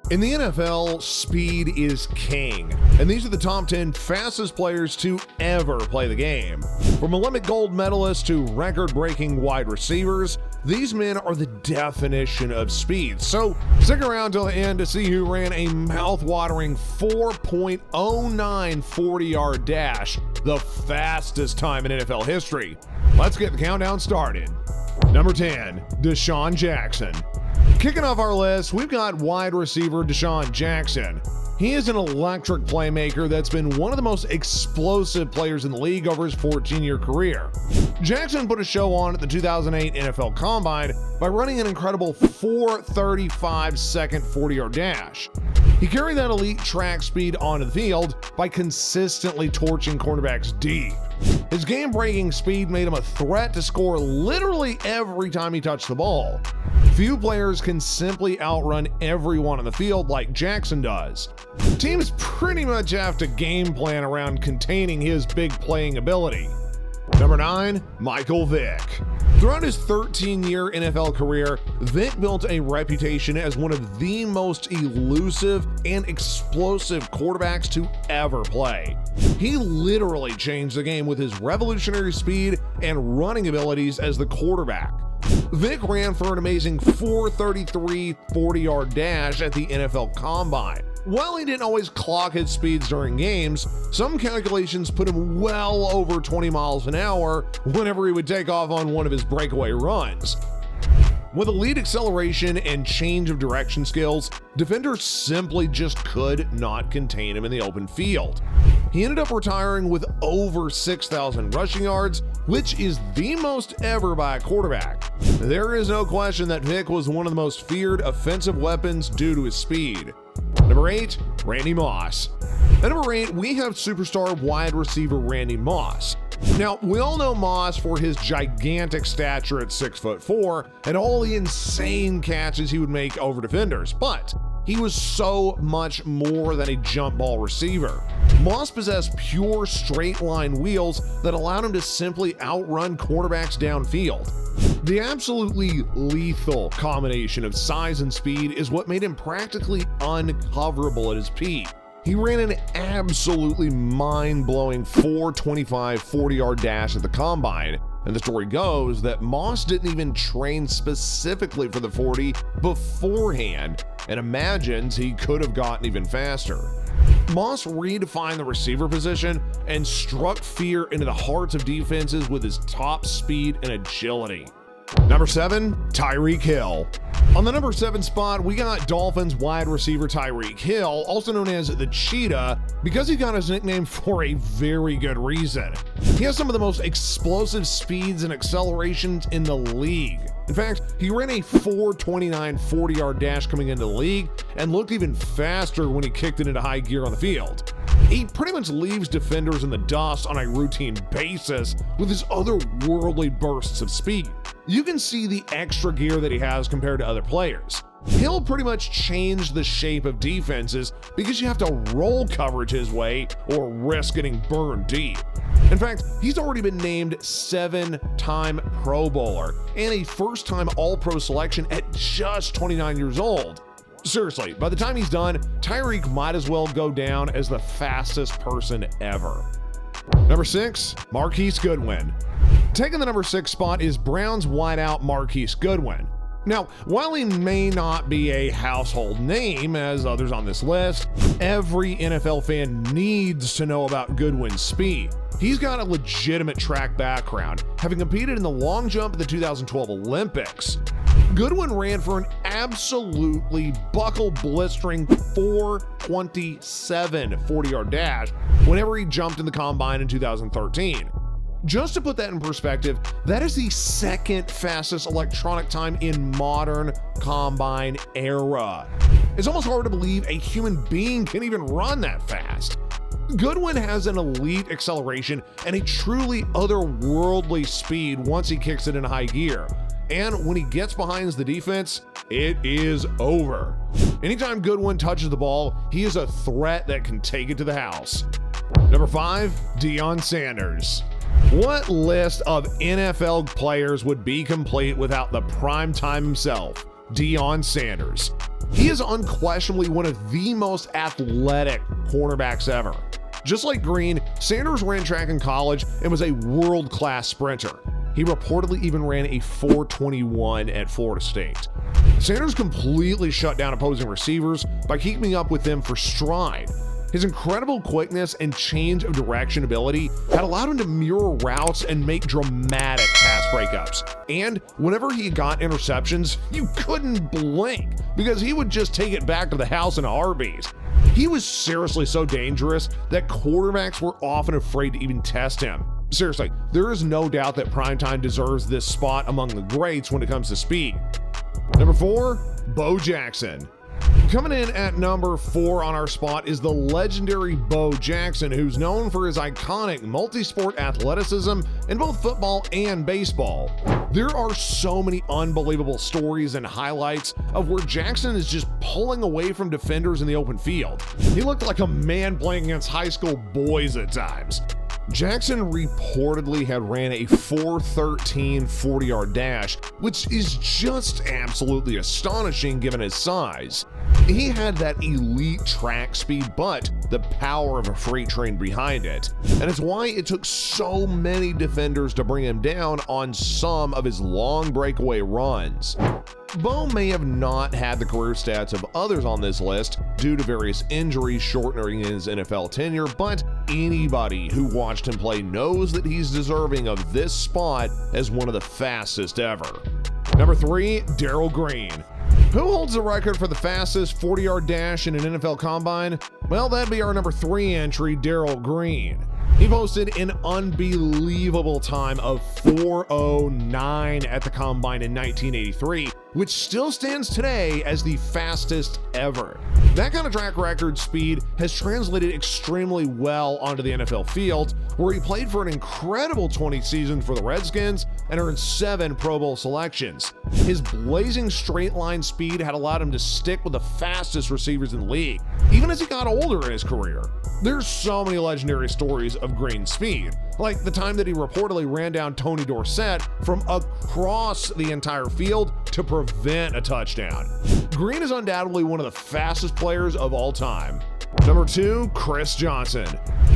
In the NFL, speed is king, and these are the top 10 fastest players to ever play the game. From Olympic gold medalists to record-breaking wide receivers, these men are the definition of speed. So stick around till the end to see who ran a mouth-watering 4.09 40-yard dash, the fastest time in NFL history. Let's get the countdown started. Number 10, Deshaun Jackson. Kicking off our list, we've got wide receiver Deshaun Jackson. He is an electric playmaker that's been one of the most explosive players in the league over his 14-year career. Jackson put a show on at the 2008 NFL Combine by running an incredible 4.35-second 40-yard dash. He carried that elite track speed onto the field by consistently torching cornerbacks deep. His game-breaking speed made him a threat to score literally every time he touched the ball. Few players can simply outrun everyone on the field like Jackson does. Teams pretty much have to game plan around containing his big playing ability. Number 9, Michael Vick. Throughout his 13-year NFL career, Vick built a reputation as one of the most elusive and explosive quarterbacks to ever play. He literally changed the game with his revolutionary speed and running abilities as the quarterback. Vick ran for an amazing 4.33 40-yard dash at the NFL Combine. While he didn't always clock his speeds during games, some calculations put him well over 20 miles an hour whenever he would take off on one of his breakaway runs. With elite acceleration and change of direction skills, defenders simply just could not contain him in the open field. He ended up retiring with over 6,000 rushing yards, which is the most ever by a quarterback. There is no question that Vick was one of the most feared offensive weapons due to his speed. Number 8, Randy Moss. At number 8, we have superstar wide receiver Randy Moss. Now, we all know Moss for his gigantic stature at 6'4" and all the insane catches he would make over defenders, but he was so much more than a jump ball receiver. Moss possessed pure straight line wheels that allowed him to simply outrun quarterbacks downfield. The absolutely lethal combination of size and speed is what made him practically uncoverable at his peak. He ran an absolutely mind-blowing 4.25 40-yard dash at the Combine, and the story goes that Moss didn't even train specifically for the 40 beforehand and imagines he could have gotten even faster. Moss redefined the receiver position and struck fear into the hearts of defenses with his top speed and agility. Number 7, Tyreek Hill. On the number 7 spot, we got Dolphins wide receiver Tyreek Hill, also known as the Cheetah, because he got his nickname for a very good reason. He has some of the most explosive speeds and accelerations in the league. In fact, he ran a 4.29 40-yard dash coming into the league and looked even faster when he kicked it into high gear on the field. He pretty much leaves defenders in the dust on a routine basis with his otherworldly bursts of speed. You can see the extra gear that he has compared to other players. He'll pretty much change the shape of defenses because you have to roll coverage his way or risk getting burned deep. In fact, he's already been named 7-time Pro Bowler and a first-time All-Pro selection at just 29 years old. Seriously, by the time he's done, Tyreek might as well go down as the fastest person ever. Number 6, Marquise Goodwin. Taking the number 6 spot is Browns wideout Marquise Goodwin. Now, while he may not be a household name as others on this list, every NFL fan needs to know about Goodwin's speed. He's got a legitimate track background, having competed in the long jump at the 2012 Olympics. Goodwin ran for an absolutely buckle-blistering 4.27 40-yard dash whenever he jumped in the Combine in 2013. Just to put that in perspective, that is the second fastest electronic time in modern Combine era. It's almost hard to believe a human being can even run that fast. Goodwin has an elite acceleration and a truly otherworldly speed once he kicks it in high gear. And when he gets behind the defense, it is over. Anytime Goodwin touches the ball, he is a threat that can take it to the house. Number 5, Deion Sanders. What list of NFL players would be complete without the primetime himself, Deion Sanders? He is unquestionably one of the most athletic cornerbacks ever. Just like Green, Sanders ran track in college and was a world-class sprinter. He reportedly even ran a 4.21 at Florida State. Sanders completely shut down opposing receivers by keeping up with them for stride. His incredible quickness and change of direction ability had allowed him to mirror routes and make dramatic pass breakups. And whenever he got interceptions, you couldn't blink because he would just take it back to the house in a heartbeat. He was seriously so dangerous that quarterbacks were often afraid to even test him. Seriously, there is no doubt that Primetime deserves this spot among the greats when it comes to speed. Number 4, Bo Jackson. Coming in at number 4 on our spot is the legendary Bo Jackson, who's known for his iconic multi-sport athleticism in both football and baseball. There are so many unbelievable stories and highlights of where Jackson is just pulling away from defenders in the open field. He looked like a man playing against high school boys at times. Jackson reportedly had ran a 4.13 40-yard dash, which is just absolutely astonishing given his size. He had that elite track speed, but the power of a freight train behind it. And it's why it took so many defenders to bring him down on some of his long breakaway runs. Bo may have not had the career stats of others on this list due to various injuries shortening his NFL tenure, but anybody who watched him play knows that he's deserving of this spot as one of the fastest ever. Number 3, Darrell Green. Who holds the record for the fastest 40-yard dash in an NFL combine? Well, that'd be our number 3 entry, Darrell Green. He posted an unbelievable time of 4.09 at the combine in 1983, which still stands today as the fastest ever. That kind of track record speed has translated extremely well onto the NFL field, where he played for an incredible 20 seasons for the Redskins and earned 7 Pro Bowl selections. His blazing straight line speed had allowed him to stick with the fastest receivers in the league, even as he got older in his career. There's so many legendary stories of Green's speed, like the time that he reportedly ran down Tony Dorsett from across the entire field to prevent a touchdown. Green is undoubtedly one of the fastest players of all time. Number 2, Chris Johnson.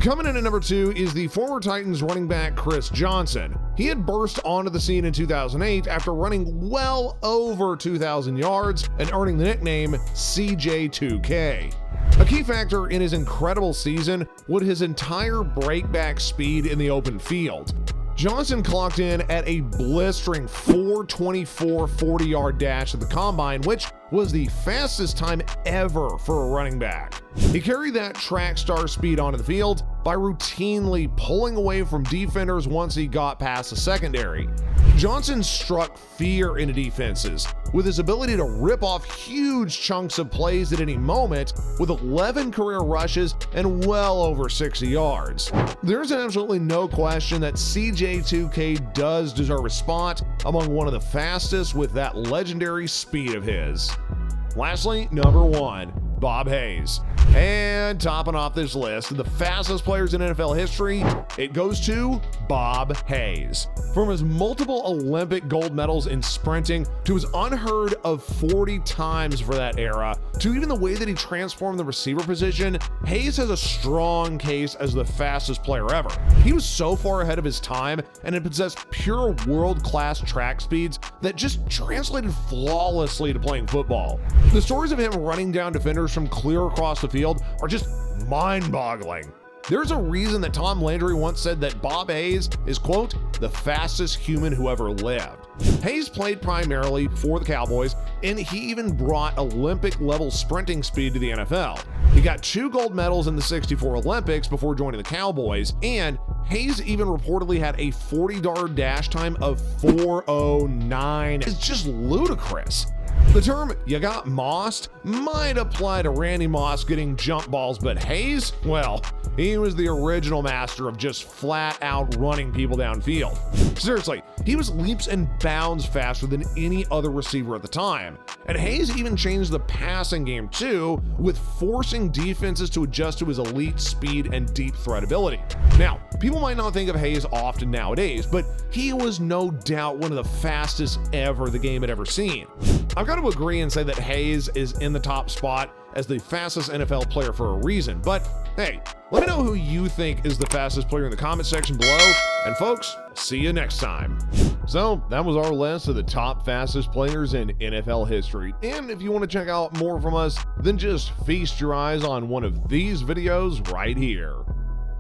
Coming in at number 2 is the former Titans running back Chris Johnson. He had burst onto the scene in 2008 after running well over 2,000 yards and earning the nickname CJ2K. A key factor in his incredible season was his entire breakback speed in the open field. Johnson clocked in at a blistering 4.24 40-yard dash at the combine, which was the fastest time ever for a running back. He carried that track star speed onto the field by routinely pulling away from defenders once he got past the secondary. Johnson struck fear into defenses with his ability to rip off huge chunks of plays at any moment with 11 career rushes and well over 60 yards. There's absolutely no question that CJ2K does deserve a spot among one of the fastest with that legendary speed of his. Lastly, number 1, Bob Hayes. And topping off this list of the fastest players in NFL history, it goes to Bob Hayes. From his multiple Olympic gold medals in sprinting to his unheard of 40 times for that era, to even the way that he transformed the receiver position, Hayes has a strong case as the fastest player ever. He was so far ahead of his time and had possessed pure world-class track speeds that just translated flawlessly to playing football. The stories of him running down defenders from clear across the field are just mind-boggling. There's a reason that Tom Landry once said that Bob Hayes is, quote, the fastest human who ever lived. Hayes played primarily for the Cowboys, and he even brought Olympic-level sprinting speed to the NFL. He got 2 gold medals in the '64 Olympics before joining the Cowboys, and Hayes even reportedly had a 40-yard dash time of 4.09. It's just ludicrous. The term "you got mossed" might apply to Randy Moss getting jump balls, but Hayes, well, he was the original master of just flat out running people downfield. Seriously, he was leaps and bounds faster than any other receiver at the time. And Hayes even changed the passing game too, with forcing defenses to adjust to his elite speed and deep threat ability. Now, people might not think of Hayes often nowadays, but he was no doubt one of the fastest ever the game had ever seen. I've got got to agree and say that Hayes is in the top spot as the fastest NFL player for a reason. But hey, let me know who you think is the fastest player in the comment section below. And folks, see you next time. So that was our list of the top fastest players in NFL history. And if you want to check out more from us, then just feast your eyes on one of these videos right here.